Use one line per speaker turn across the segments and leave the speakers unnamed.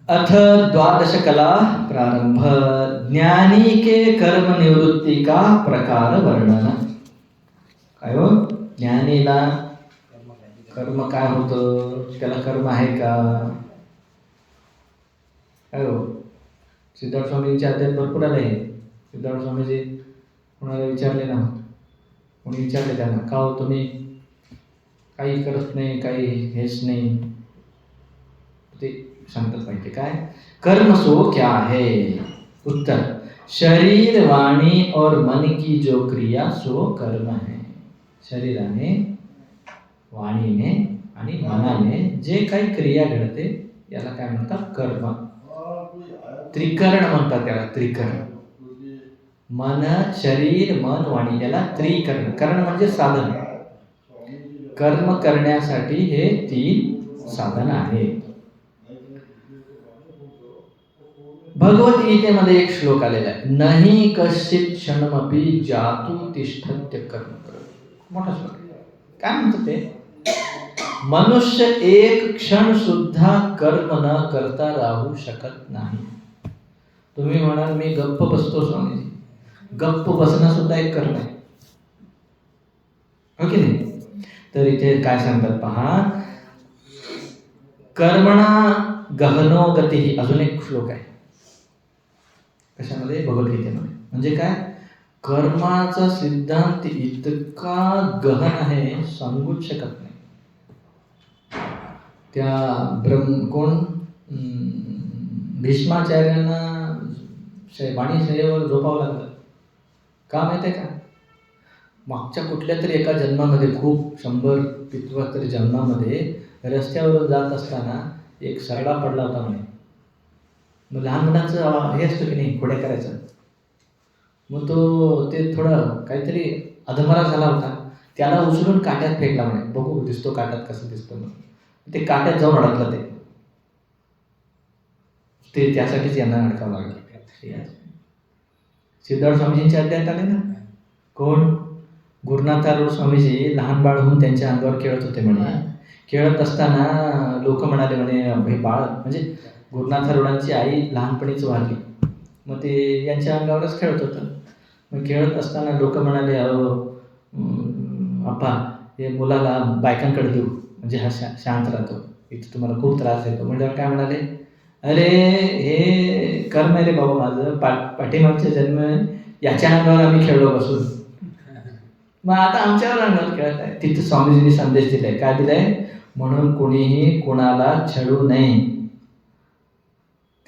अथ द्वादश कला प्रारंभ। ज्ञानी के कर्म निवृत्ती का प्रकार वर्णन। काय हो, ज्ञानीला कर्म काय होतं, त्याला कर्म आहे का? काय हो, सिद्धार्थ स्वामींच्या अध्यात भरपूर आले. सिद्धार्थ स्वामीजी कोणाला विचारले ना, कोणी विचारले त्यांना, का हो तुम्ही काही करत नाही, काही हेच नाही, ते सांगतात पाहिजे. काय कर्म सो क्या है? उत्तर, शरीर वाणी और मन की जो क्रिया सो कर्म है. शरीराने, वाणीने आणि मनाने जे काही क्रिया घडते याला काय म्हणतात? कर्म. त्रिकरण म्हणतात त्याला, त्रिकरण. मन, शरीर, मन, वाणी याला त्रिकरण. करण म्हणजे साधन. कर्म करण्यासाठी हे 3 साधन आहे. भगवद्गीतेमध्ये एक श्लोक आलेला आहे, नाही कश्चित क्षणमपि जातु तिष्ठत्य कर्म करत. मोठा श्लोक. काय म्हणतो ते? मनुष्य एक क्षण सुद्धा कर्म न करता राहू शकत नाही. तुम्ही म्हणाल मी गप्प बसतो स्वामीजी, गप्प बसणं सुद्धा एक कर्म आहे, हो की नाही? तर इथे काय सांगतात पहा, कर्मणा गहनो गती. अजून एक श्लोक आहे कशामध्ये? भगवद्गीतेमध्ये. म्हणजे काय? कर्माचा सिद्धांत इतका गहन आहे, सांगूच शकत नाही. त्या कोण भीष्माचार्यांना वाणीशयेवर झोपावं लागलं. का माहिती आहे का? मागच्या कुठल्या तरी एका जन्मामध्ये, खूप 100-150 जन्मामध्ये रस्त्यावर जात असताना एक सरडा पडला होता म्हणे. मग लहान मुलांचं हे असतं की नाही, खोड्या करायचं. मग तो ते थोडं काहीतरी अधमरा झाला होता, त्याला उचलून काट्यात फेकला म्हणे. बघू दिसतो काट्यात, कसं दिसतं म्हणून. ते काट्यात जाऊन अडकलं. ते त्यासाठीच यांना अडकावं लागलं. सिद्धार्थ स्वामीजींच्या अध्यायात आले ना. कोण? गुरुनाथारूढ स्वामीजी लहान बाळ होऊन त्यांच्या अंगावर खेळत होते म्हणे. खेळत असताना लोक म्हणाले म्हणे, हे बाळ, म्हणजे गुरुनाथारूढांची आई लहानपणीच वारली. मग ते यांच्या अंगावरच खेळत होतं. मग खेळत असताना लोक म्हणाले, अहो अप्पा, हे मुलाला बायकांकडे देऊ, म्हणजे हा शांत राहतो, इथे तुम्हाला खूप त्रास देतो. म्हणजे काय म्हणाले, अरे हे कर्म आहे रे बाबा माझं, पाठीमागच्या जन्म याच्या अंगावर आम्ही खेळलो बसून, मग आता आमच्यावर अंगावर खेळत आहे. तिथे स्वामीजींनी संदेश दिलाय. काय दिलाय? म्हणून कोणीही कोणाला छळू नये,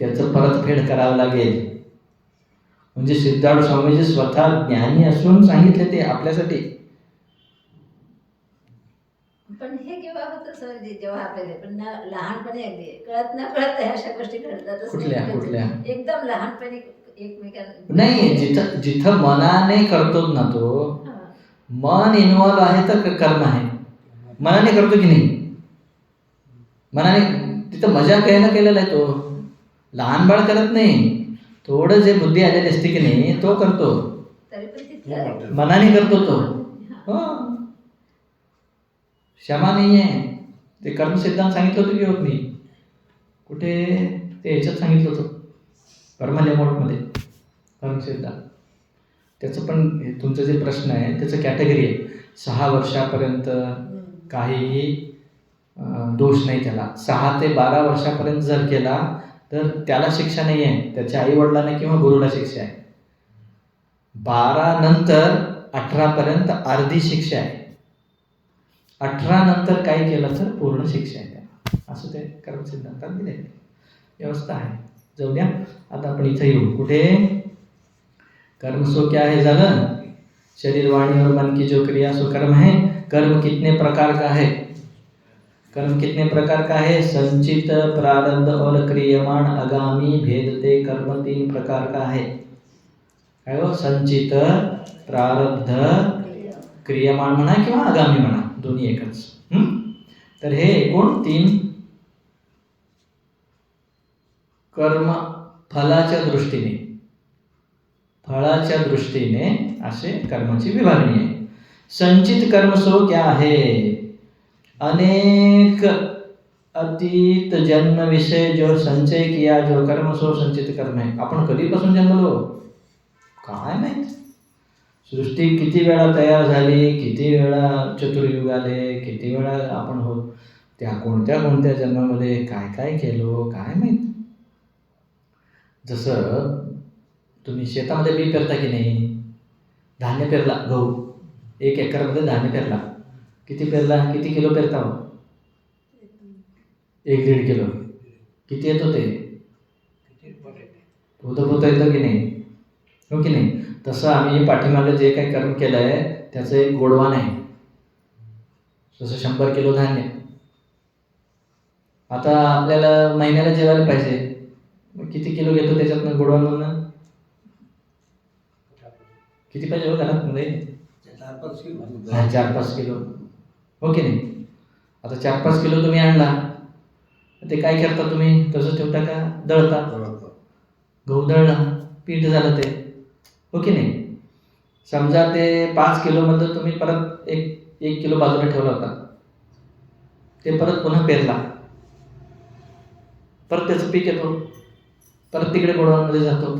त्याचं परतफेड करावं लागेल. म्हणजे सिद्धार्थ स्वामीजी स्वतः ज्ञानी असून सांगितले ते आपल्यासाठी.
पण हे केव्हा होतं सर, जेव्हा आपल्याला पण लहानपणी अगदी कळत न कळत अशा गोष्टी घडतात.
कुठल्या
एकदम लहानपणी एकमेकांना
नाही, जिथं मनाने करतो ना, तो मन इन्व्हॉल्व आहे तर कर्म आहे. मनाने करतो की नाही? मनाने तिथं मजा केलेला आहे तो. लहान बाळ करत नाही, थोडं जे बुद्धी आलेली असते की नाही तो करतो, मनाने करतो तो. हो, क्षमा नाही आहे. ते कर्म सिद्धांत सांगितलं होतं की होत मी कुठे, ते ह्याच्यात सांगितलं होतं कर्मलेमोटमध्ये कर्म सिद्धांत. त्याचं पण तुमचं जे प्रश्न आहे त्याचं कॅटेगरी आहे. 6 वर्षापर्यंत काहीही दोष नाही त्याला. 6 ते 12 वर्षापर्यंत जर केला तर त्याला शिक्षा नाही आहे, त्याच्या आईवडिलांना किंवा गुरुला शिक्षा आहे. 12 नंतर 18 पर्यंत अर्धी शिक्षा आहे. 18 नंतर काही केलं तर पूर्ण शिक्षा आहे त्याला. असं ते कर्म सिद्धांतात दिले व्यवस्था आहे. जाऊ द्या, आता आपण इथं येऊ. कुठे? कर्म सो क्या है झालं. शरीर, वाणी और मन की जो क्रिया सो कर्म है. कर्म कितने प्रकार का है? कर्म कितने प्रकार का है? संचित, प्रारब्ध और क्रियमाण आगामी भेदते कर्म 3 प्रकार का है. काय हो? संचित, प्रारब्ध, क्रियमाण म्हणा किंवा आगामी म्हणा, दोन्ही एकच. तर हे एकूण 3 कर्म फळाच्या दृष्टीने असे कर्माची विभागणी आहे. संचित कर्म सो क्या है. अनेक अतीत जन्म विषय जो संचय किया जो कर्म सो संचित कर्म आहे. आपण कधीपासून जन्मलो काय माहित. सृष्टी किती वेळा तयार झाली, किती वेळा चतुर्युग आले, किती वेळा आपण होत, त्या कोणत्या कोणत्या जन्मामध्ये काय काय केलो काय माहित. जसं तुम्ही शेतामध्ये बी पेरता की नाही, धान्य पेरला, गहू 1 एकरमध्ये धान्य पेरला, किती पेरला, किती किलो पेरता हो? 1-1.5 किलो. किती येतो ते? पोतं येतं की नाही, हो की नाही. तसं आम्ही पाठीमागे जे काही कर्म केलं आहे त्याचं एक गोडवान आहे. जसं 100 किलो धान्य, आता आपल्याला महिन्याला जेवायला पाहिजे, मग किती किलो घेतो त्याच्यातनं गोडवानमधनं? किती पाहिजे हो घरात मध्ये? 4-5 किलो, हो की नाही. आता 4-5 किलो तुम्ही आणला, ते काय करता तुम्ही? तसं ठेवता का दळता? गहू दळला, पीठ झालं ते, हो की नाही. समजा ते 5 किलोमधलं तुम्ही परत एक किलो बाजूला ठेवला होता, ते परत पुन्हा पेरला, परत त्याचं पीक येतो, परत तिकडे गोडवांमध्ये जातो,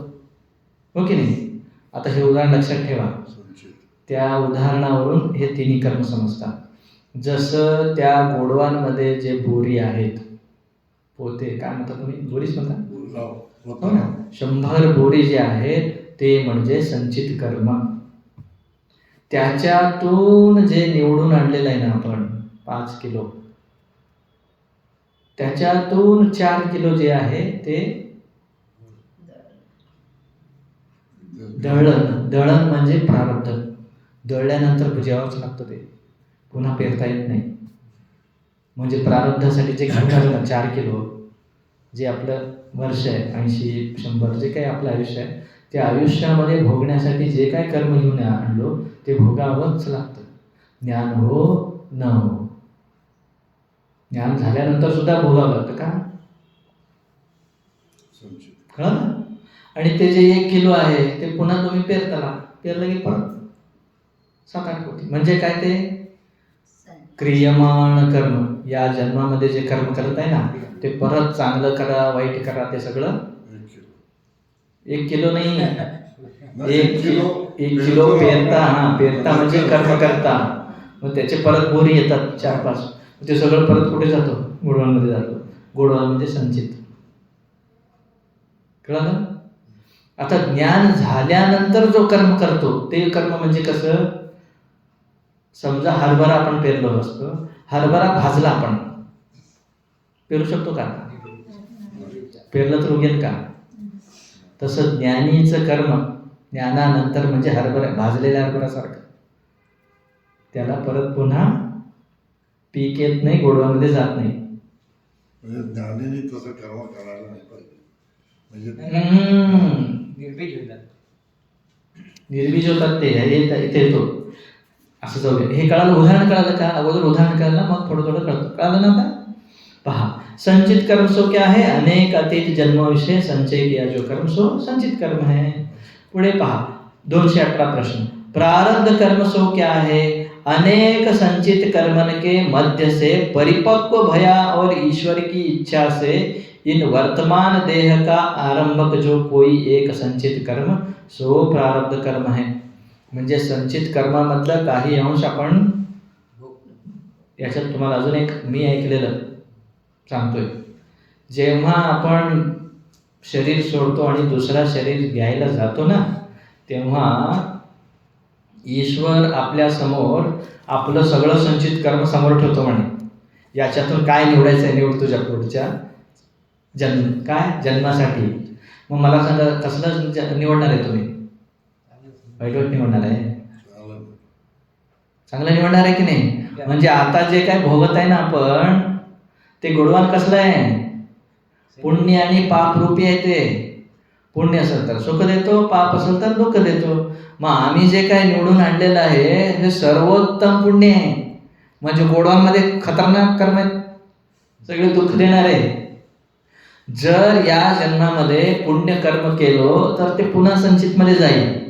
हो की नाही. आता हे उदाहरण लक्षात ठेवा. त्या उदाहरणावरून हे तिन्ही कर्म समजतात. जसं त्या गोडवांमध्ये जे बोरी आहेत, पोते काय म्हणता तुम्ही, बोरीच म्हणता हो ना. 100 बोरी जे आहेत ते म्हणजे संचित कर्म. त्याच्यातून जे निवडून आणलेलं आहे ना आपण 5 किलो, त्याच्यातून 4 किलो जे आहे ते दळण म्हणजे प्रारब्ध. दळल्यानंतर भुजावंच लागतं, ते पुन्हा पेरता येत नाही. म्हणजे प्रारब्धासाठी जे घेऊन ना 4 किलो, जे आपलं वर्ष आहे 80-100 जे काही आपलं आयुष्य आहे, त्या आयुष्यामध्ये भोगण्यासाठी जे काय कर्म घेऊन आणलो ते भोगावंच लागतं. ज्ञान हो न हो, ज्ञान झाल्यानंतर सुद्धा भोगावं लागतं का, कळलं. आणि ते जे 1 किलो आहे ते पुन्हा तुम्ही पेरलं की परत 7-8 कोटी. म्हणजे काय ते क्रियमाण कर्म. या जन्मामध्ये जे कर्म करत आहे ना ते परत चांगलं करा वाईट करा, ते सगळं 1 किलो नाही, 1 किलो पेरता म्हणजे कर्म करता. मग त्याचे परत बोरी येतात 4-5, ते सगळं परत कुठे जातो? गोडवांमध्ये जातो. गोडवान म्हणजे संचित, कळलं. आता ज्ञान झाल्यानंतर जो कर्म करतो ते कर्म म्हणजे कसं? समजा हरभरा आपण पेरलो असतो, हरभरा भाजला, आपण पेरू शकतो का? पेरलं तर उगेल का? तसं ज्ञानीचं कर्म ज्ञानानंतर म्हणजे हरभरा, भाजलेल्या हरभऱ्यासारखं, त्याला परत पुन्हा पीक येत नाही, गोडवामध्ये जात नाही.
ज्ञानीने तसं कर्म करायला नाही पाहिजे.
निर्बीज होतात ते, इथे येतो असं जाऊ द्या. हे कळालं, उदाहरण कळालं का? अगोदर उदाहरण कळलं, मग थोडं कळालं ना. आता पहा, संचित कर्म सो क्या है? अनेक अतीत जन्मविषय संचय किया जो कर्म सो संचित कर्म है. पुढे पहा 218 प्रश्न. प्रारब्ध कर्म सो क्या है? अनेक संचित कर्मन के मध्य से परिपक्व भया और ईश्वर की इच्छा से इन वर्तमान देह का आरंभक जो कोई एक संचित कर्म सो प्रारब्ध कर्म है. म्हणजे संचित कर्मामधलं काही अंश आपण, याच्यात तुम्हाला अजून एक मी ऐकलेलं सांगतोय. जेव्हा आपण शरीर सोडतो आणि दुसरा शरीर घ्यायला जातो ना, तेव्हा ईश्वर आपल्या समोर आपलं सगळं संचित कर्म समोर ठेवतो म्हणे. याच्यातून काय निवडायचं आहे, निवड तुझ्या पुढच्या जन्मासाठी. मग मला सांगा, कसलं निवडणार आहे तुम्ही? वाईट निवडणार आहे, चांगलं निवडणार आहे की नाही? म्हणजे आता जे काय भोगत आहे ना आपण, ते गोडवान कसलं आहे? पुण्य आणि पाप रूपी आहे. ते पुण्य असेल तर सुख देतो, पाप असेल तर दुःख देतो. मग आम्ही जे काय निवडून आणलेलं आहे हे सर्वोत्तम पुण्य आहे. म्हणजे गोडवांमध्ये खतरनाक कर्म आहेत, सगळे दुःख देणार आहे. जर या जन्मामध्ये पुण्य कर्म केलो तर ते पुन्हा संचित मध्ये जाईल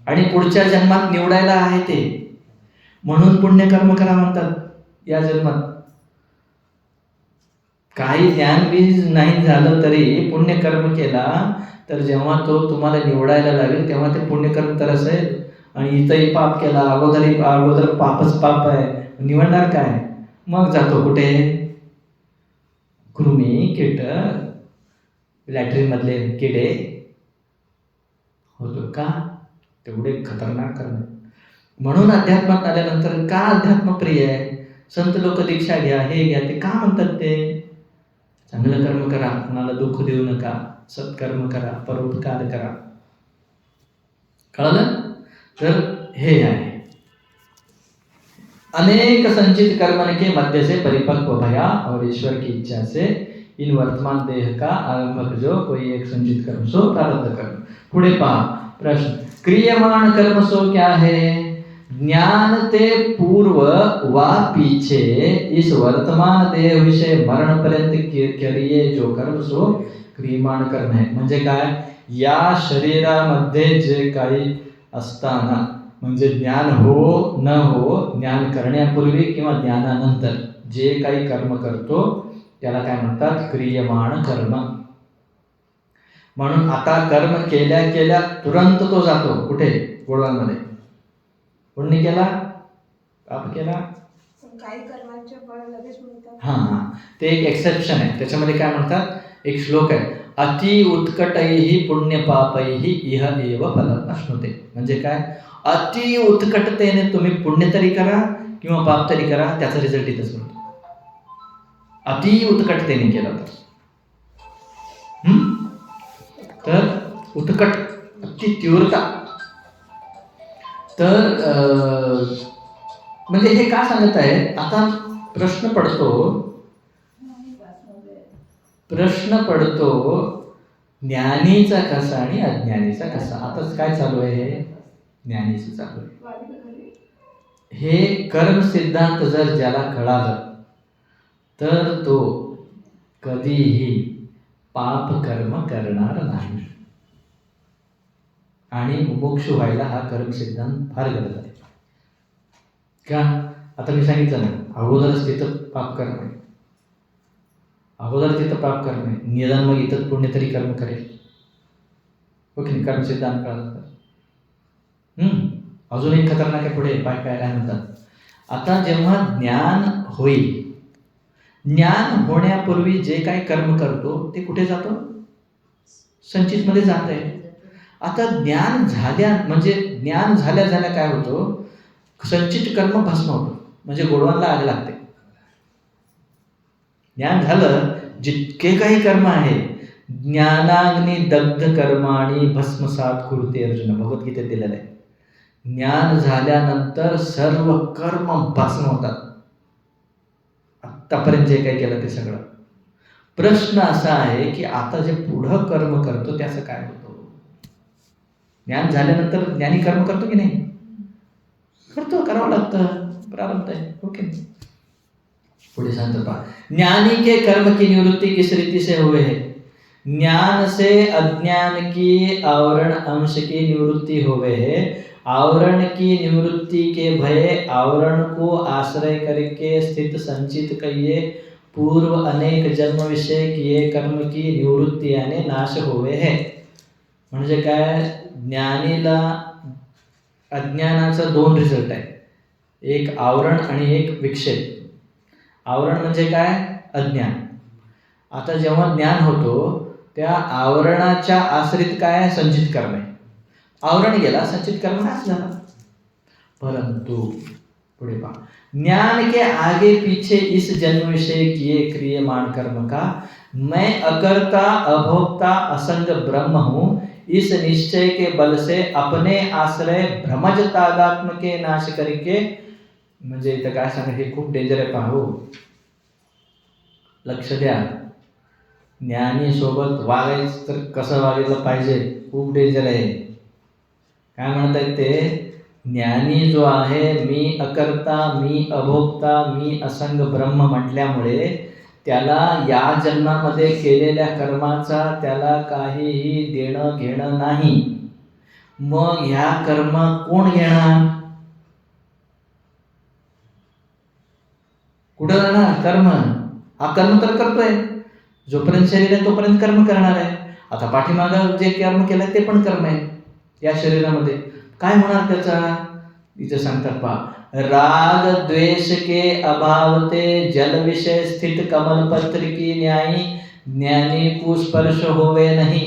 आणि पुढच्या जन्मात निवडायला आहे ते, म्हणून पुण्य कर्म करा म्हणतात या जन्मात. काही ज्ञान बीज नाही झालं तरी पुण्यकर्म केला तर जेव्हा तो तुम्हाला निवडायला लागेल तेव्हा ते पुण्यकर्म तर असेल. आणि इथंही पाप केला, अगोदर पापच पाप आहे, निवडणार काय? मग जातो कुठे? कृमी, कीटक, लॅट्रिन मधले किडे होतो का? तेवढे खतरनाक कर्म. म्हणून अध्यात्मात आल्यानंतर का अध्यात्म प्रिय आहे? संत लोक दीक्षा घ्या, हे घ्या, ते का म्हणतात? ते चांगलं कर्म करा, कोणाला दुःख देऊ नका, सत्कर्म करा, परोपकार करा. कळलं? तर हे आहे. अनेक संचित कर्मन के मध्य से परिपक्व भया और ईश्वर की इच्छा से इन वर्तमान देह का आरंभक जो कोई एक संचित कर्म सो प्रारब्ध कर्म. पुढे पहा प्रश्न. क्रियमाण कर्म सो क्या है? ज्ञान ते पूर्व वा पीछे इस वर्तमान देह विषय मरण पर्यंत करिये जो कर्म सो क्रियमाण कर्म है. म्हणजे काय? या शरीरामध्ये जे काही असताना म्हणजे ज्ञान हो न हो, ज्ञान करण्यापूर्वी किंवा ज्ञानानंतर जे काही कर्म करतो त्याला काय म्हणतात? क्रियमाण कर्म. म्हणून आता कर्म केल्या केल्या तुरंत तो जातो कुठे? गोडवांमध्ये. पुण्य केला, पाप केला,
काही कर्मांचे फळ लगेच मिळतात.
हा, ते एक एक्सेप्शन आहे. त्याच्यामध्ये काय म्हणतात? एक श्लोक आहे, अति उत्कटैहि पुण्य पापैहि इह एव फलम् अश्नुते. म्हणजे काय? अति उत्कटतेने तुम्ही पुण्य तरी करा किंवा पाप तरी करा, त्याचा रिझल्ट इथंच मिळतो. अति उत्कटतेने केला तर उत्कट, अति तीव्रता. तर म्हणजे हे का सांगत आहे? आता प्रश्न पडतो ज्ञानीचा कसा आणि अज्ञानीचा कसा. आता काय चालू आहे? ज्ञानीचं चालू आहे. हे कर्म सिद्धांत जर ज्याला कळालं तर तो कधीही पाप कर्म करणार नाही. आणि मोक्ष व्हायला हा कर्म सिद्धांत फार गरज आहे. का? आता मी सांगितलं ना, अगोदरच तिथं पाप कर्म आहे, निदान मग इथं पुण्य तरी कर्म करेल. ओके नाही? कर्म सिद्धांत कळालं तर अजून एक खतरनाक आहे पुढे. काय म्हणतात? आता जेव्हा ज्ञान होईल, ज्ञान होण्यापूर्वी जे काही कर्म करतो ते कुठे जातो? संचित मध्ये जात आहे. आता ज्ञान झाल्या काय होतो? संचित कर्म भस्म होतो, म्हणजे गोडवांना आग लागते. ज्ञान झालं, जितके काही कर्म आहे, ज्ञानाग्नी दग्ध कर्माणी भस्मसात कुरुते अर्जुन, भगवद्गीतेत दिलेलं आहे. ज्ञान झाल्यानंतर सर्व कर्म भस्म होतात. आतापर्यंत जे काही केलं ते सगळं. प्रश्न असा आहे की आता जे पुढं कर्म करतो त्याचं काय होतं? ज्ञान झाल्यानंतर ज्ञानी कर्म करतो की नाही? करतो, करावं लागतं, प्रारब्ध आहे. ओके. पुढे सांगतो पहा, ज्ञानी के कर्म की निवृत्ति किस रीति से हुए है? ज्ञान से अज्ञान की आवरण अंश की निवृत्ति हुए है. आवरण की निवृत्ति के भय आवरण को आश्रय करके स्थित संचित कहिए पूर्व अनेक जन्म विषय किए कर्म की निवृत्ती याने नाश होवे है. म्हणजे काय? ज्ञानीला अज्ञानाचा दोन रिझल्ट आहे, एक आवरण आणि एक विक्षेप. आवरण म्हणजे काय? अज्ञान. आता जेव्हा ज्ञान होतो त्या आवरणाच्या आश्रित काय? संचित कर्म आहे. आवरण गेला, संचित कर्म नाश झाला. परंतु पुढे पहा, ज्ञान के आगे पीछे इस जन्म विषय किए क्रियमाण कर्म का मैं अकर्ता अभोक्ता असंग ब्रह्म हूं, इस निश्चय के बल से अपने आश्रय भ्रमज तादात्म के नाश करके. म्हणजे इथं काय सांगा, हे खूप डेंजर आहे. पाहू, लक्ष द्या. ज्ञानी सोबत वागायचं तर कसं वागायला पाहिजे, खूप डेंजर आहे. काय म्हणतात ते? ज्ञानी जो आहे, मी अकर्ता, मी अभोक्ता, मी असंग ब्रह्म म्हटल्यामुळे त्याला या जन्मामध्ये केलेल्या कर्माचा त्याला काहीही देणं घेणं नाही. मग ह्या कर्म कोण घेणार? कुठं जाणार कर्म? हा कर्म तर करतोय, जोपर्यंत शरीर आहे तोपर्यंत कर्म करणार आहे. आता पाठीमागं जे कर्म केलंय ते पण कर्म आहे या शरीरामध्ये. काय होणार त्याचा? इथे सांगतात पहा, राग द्वेष के अभावते जल विषय स्थित कमलपत्र की न्यायी ज्ञानी कुस्पर्श होवे नाही.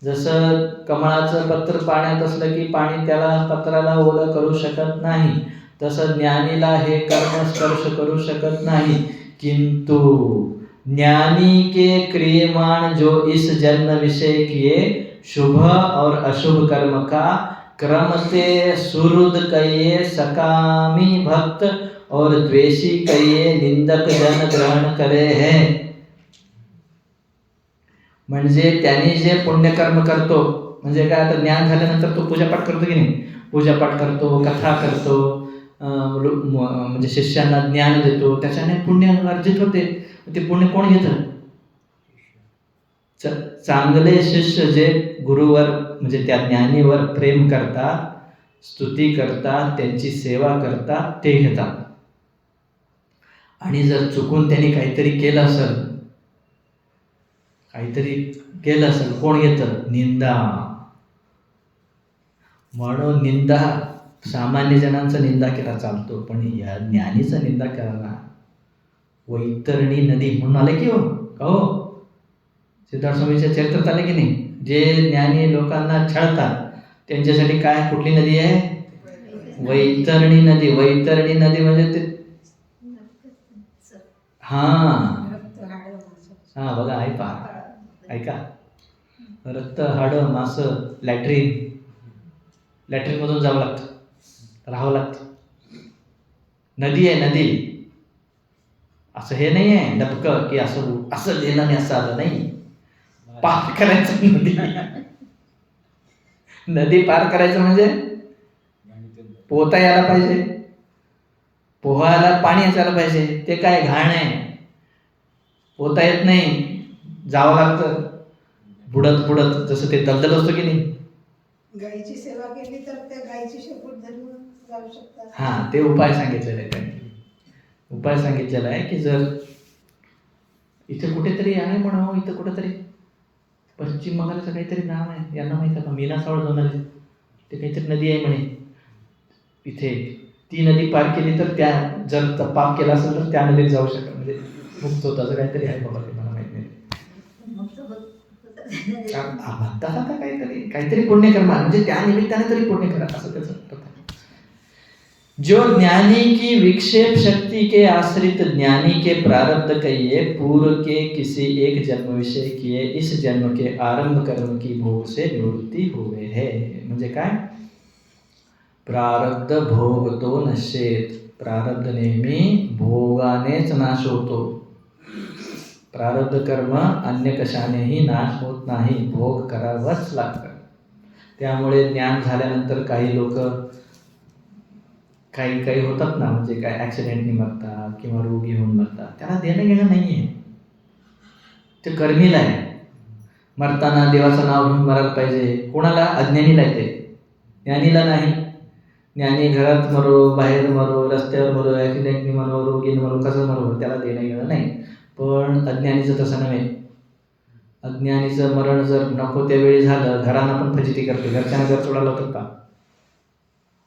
जसं कमळाचं पत्र पाण्यात असलं की पाणी त्याला पत्राला ओलं करू शकत नाही, तसं ज्ञानीला हे कर्म स्पर्श करू शकत नाही. किंतु ज्ञानी के क्रियमाण जो इस जन्म विषय किए शुभ और अशुभ कर्म का क्रम से सुहृद कहिए सकामी भक्त और द्वेषी कहिए निंदक जन ग्रहण करे हैं. म्हणजे त्यांनी जे पुण्यकर्म करतो, म्हणजे काय, आता ज्ञान झाल्यानंतर तो पूजापाठ करतो की नाही, पूजापाठ करतो, कथा करतो, म्हणजे शिष्यांना ज्ञान देतो, त्याच्याने पुण्य अर्जित होते. ते पुण्य कोण घेतं? चांगले शिष्य जे गुरुवर म्हणजे त्या ज्ञानीवर प्रेम करतात, स्तुती करतात, त्यांची सेवा करतात, ते घेतात. आणि जर चुकून त्यांनी काहीतरी केलं असेल, कोण घेतं? निंदा. म्हणून निंदा, सामान्य जणांचा निंदा केला चालतो, पण या ज्ञानीचा निंदा करायला वैतरणी नदी म्हणून आले की हो सिद्धार्थ स्वामीच्या चरित्रात आले की नाही, जे ज्ञानी लोकांना छळतात त्यांच्यासाठी काय, कुठली नदी आहे? वैतरणी नदी. वैतरणी नदी म्हणजे ते बघा, ऐका, रक्त, हाडं, मांस, लॅट्रिन मधून जावं लागतं, राहावं लागतं. नदी आहे, नदी. असं हे नाही आहे डबकं की असं गेलं आणि असं आलं, नाही. पार करायचं नदी पार करायचं म्हणजे पोहता यायला पाहिजे, पोहायला पाणी असायला पाहिजे. ते काय घाण आहे, पोहता येत नाही, जावं लागतं बुडत बुडत, जसं ते दलदल असतो की नाही.
गायीची सेवा केली तर त्या गायीची शेपूट धरून जाऊ शकतात.
हा, ते उपाय सांगितलेला आहे त्यांनी. उपाय सांगितलेला आहे की जर इथे कुठेतरी आहे म्हणून, इथं कुठेतरी पश्चिम बंगालचं काहीतरी नाव आहे, यांना माहिती आहे का, मीनासावळ जाणार ते काहीतरी नदी आहे म्हणे इथे. ती नदी पार केली तर त्या, जर पाप केला असेल तर त्या नदीत जाऊ शकत, म्हणजे मुक्त होतं, असं काहीतरी आहे बाबा, ते मला माहित नाही. म्हणतात आता काहीतरी पुण्यकर्म, म्हणजे त्या निमित्ताने तरी पुण्य करा, असं त्याचं अर्थ आहे. जो ज्ञानी की विक्षेप शक्ति के आश्रित ज्ञानी के प्रारब्ध कहिए पूर्व के किसी एक जन्म विषय किए इस जन्म के आरंभ कर्म की भोग से निवृत्ती हुए है. म्हणजे काय, प्रारब्ध भोग तो नश्येत. प्रारब्ध नेहमी भोगानेच नाश होतो. प्रारब्ध कर्म अन्य कशानेही नाश होत नाही, भोग करावंच लागतं. त्यामुळे ज्ञान झाल्यानंतर काही लोक काही होतात ना, म्हणजे काय ॲक्सिडेंटनी मरतात किंवा रोगी होऊन मरतात, त्याला देणं घेणं नाही आहे, ते कर्मीला आहे. मरताना देवाचं नाव घेऊन मरायला पाहिजे. कोणाला? अज्ञानीला येते, ज्ञानीला नाही. ज्ञानी घरात मरो, बाहेर मरो, रस्त्यावर मरो, ॲक्सिडेंटनी मरो, रोगीने मरो, कसं मरो, त्याला देणं घेणं नाही. पण अज्ञानीचं तसं नव्हे. अज्ञानीचं मरण जर नको त्यावेळी झालं, घरांना पण फजिती करते, घरच्यांना घर सोडायला होतं का?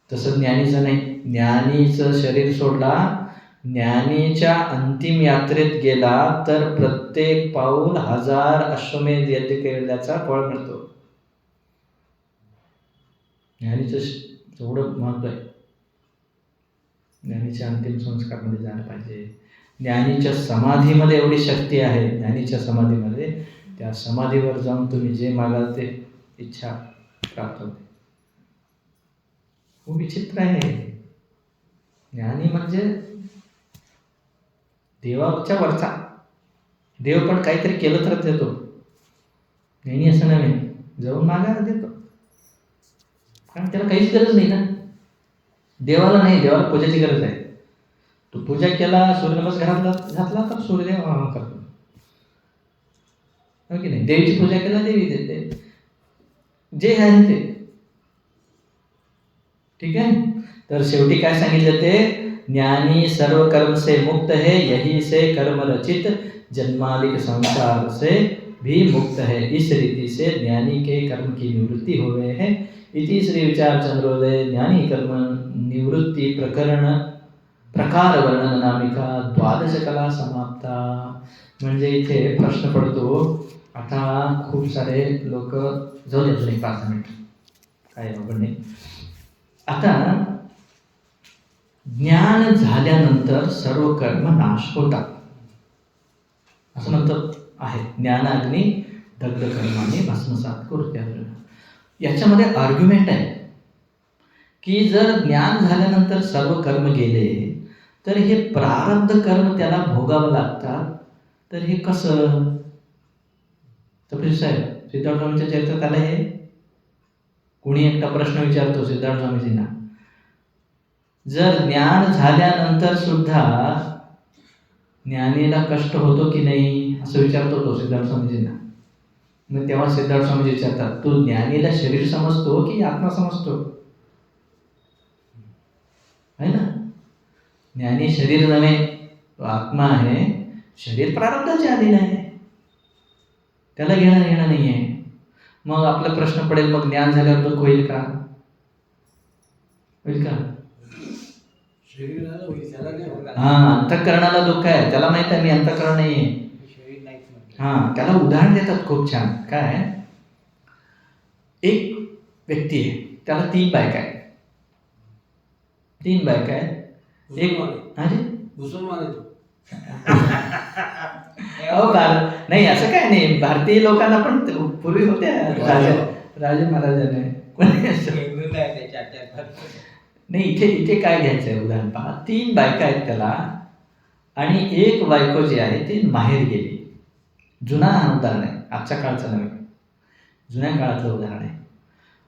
तसं ज्ञानीचं नाही. ज्ञानीचं शरीर सोडला, ज्ञानीच्या अंतिम यात्रेत गेला तर प्रत्येक पाऊल 1000 अश्वमेध यज्ञ केल्याचा फळ मिळतो. ज्ञानीचं एवढं महत्व आहे. ज्ञानीच्या अंतिम संस्कारमध्ये जायला पाहिजे. ज्ञानीच्या समाधीमध्ये एवढी शक्ती आहे, ज्ञानीच्या समाधीमध्ये, त्या समाधीवर जाऊन तुम्ही जे मागाल ते इच्छा प्राप्त होते. खूप विचित्र आहे. ज्ञानी म्हणजे देवाच्या वरचा. देव पण काहीतरी केलं तर देतो, ज्ञानी असं नव्हे, जाऊन मागायला देतो, कारण त्याला काहीच गरज नाही ना. देवाला नाही, देवाला पूजेची गरज आहे. तो पूजा केला, सूर्यनमस्कार घातला तर सूर्यदेव करतो, हो की नाही. देवीची पूजा केला, देवी देते, जे आहे ते. ठीक आहे. तर शेवटी काय सांगितलं ते, ज्ञानी सर्व कर्म से मुक्त है, यही से कर्म रचित जन्मालिक संसार से भी मुक्त है। इस रीति से ज्ञानी के कर्म की निवृत्ति हो गए है। इति श्री विचार चंद्रोदय ज्ञानी कर्म निवृत्ती प्रकार वर्णन नामिका द्वादश कला समाप्ता। म्हणजे इथे प्रश्न पडतो, आता खूप सारे लोक जाऊ दे अजून एक 5 मिनिट, काय अवघड नाही. आता ज्ञान झाल्यानंतर सर्व कर्म नाश होतात असं म्हणतात आहे. ज्ञानाग्नी दग्ध कर्माने भस्मसात करू. याच्यामध्ये आर्ग्युमेंट आहे की जर ज्ञान झाल्यानंतर सर्व कर्म गेले तर हे प्रारब्ध कर्म त्याला भोगावं लागतात, तर हे कसं? तर साहेब सिद्धार्थ स्वामींच्या चरित्रात आलं हे. कोणी एकटा प्रश्न विचारतो सिद्धार्थ स्वामीजींना, जर ज्ञान झाल्यानंतर सुद्धा ज्ञानीला कष्ट होतो की नाही असं विचारतो तो सिद्धार्थ स्वामीजींना. मग तेव्हा सिद्धार्थ स्वामीजी विचारतात, तू ज्ञानीला शरीर समजतो की आत्मा समजतो? है ना, ज्ञानी शरीर नव्हे, तो आत्मा आहे. शरीर प्रारब्धाच्या अधीन आहे, त्याला घेणं नाही आहे. मग आपला प्रश्न पडेल, मग ज्ञान झाल्यावर दुःख होईल का? होईल का? हा, अंतःकरणाला दुःख आहे, त्याला माहित आहे मी अंतःकरण नाही आहे. हा, त्याला उदाहरण देतात खूप छान. काय, एक व्यक्ती आहे, त्याला 3 बायका आहेत. 3 बायका आहेत. एक नाही, असं काय नाही. भारतीय लोकांना पण पूर्वी होत्या राजे महाराजांनी. नाही, इथे काय घ्यायचं आहे उदाहरण पहा. 3 बायका आहेत त्याला, आणि एक बायको जी आहे ती माहेर गेली. जुना उदाहरण आहे, आजच्या काळचं नव्हे, जुन्या काळातलं उदाहरण आहे.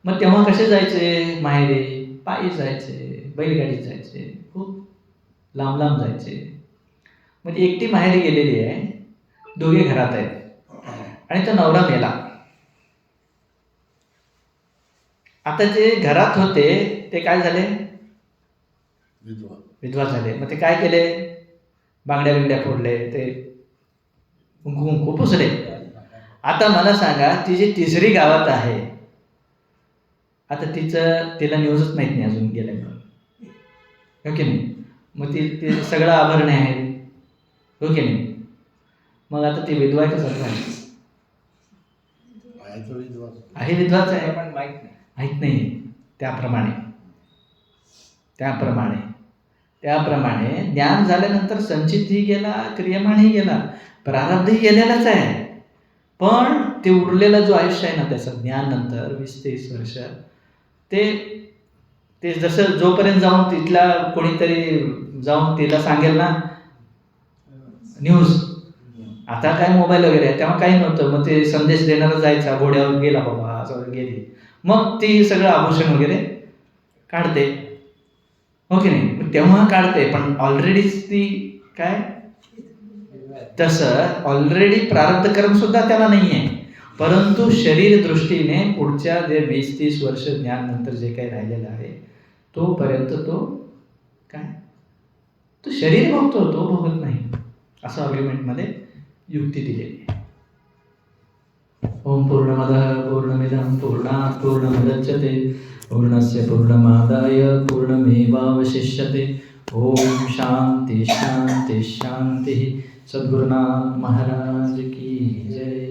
मग तेव्हा कसे जायचे माहेरी? पायी जायचे, बैलगाडीत जायचे, खूप लांब लांब जायचे. मग ती एकटी माहेरी गेलेली आहे, दोघे घरात आहेत, आणि तो नवरा मेला. आता जे घरात होते ते काय झाले? विधवा झाले. मग ते काय केले? बांगड्या बिंगड्या फोडले, ते कुंकू पुसले. आता मला सांगा, ती जी 3री गावात आहे, आता तिला न्यूजच माहीत नाही अजून गेल्यामुळं, हो की नाही? मग ती सगळं आभरणे आहे, हो की नाही? मग आता ती विधवा आहे का सगळं आहे? विधवाच आहे, पण माहीत नाही. त्याप्रमाणे ज्ञान झाल्यानंतर संचितही गेला, क्रियमाणही गेला, प्रारब्धही गेलेलाच आहे. पण ते उरलेला जो आयुष्य आहे ना त्याचं, ज्ञान नंतर 20-30 वर्ष, ते जसं जोपर्यंत जाऊन तिथला कोणीतरी जाऊन तिला सांगेल ना न्यूज, आता काय मोबाईल वगैरे आहे, तेव्हा काही नव्हतं. मग ते संदेश देणारा जायचा, घोड्यावर गेला बाबा, असं गेली, मग ती सगळं आभूषण वगैरे काढते, हो की नाही? मग तेव्हा काढते, पण ऑलरेडीच ती काय, तसं ऑलरेडी प्रारब्ध कर्म सुद्धा त्याला नाही आहे. परंतु शरीर दृष्टीने पुढच्या जे 20-30 वर्ष ज्ञान नंतर जे काही राहिलेलं आहे, तोपर्यंत तो काय, तो शरीर भोगतो, तो भोगत नाही, असं आर्ग्युमेंटमध्ये युक्ती दिलेली आहे. ओम पूर्णमदः पूर्णमिदं पूर्णात् पूर्णमुदच्यते पूर्णस्य पूर्णमादाय पूर्णमेवावशिष्यते. ओम शांति शांति शांति. सद्गुरुनाथ महाराज की जय.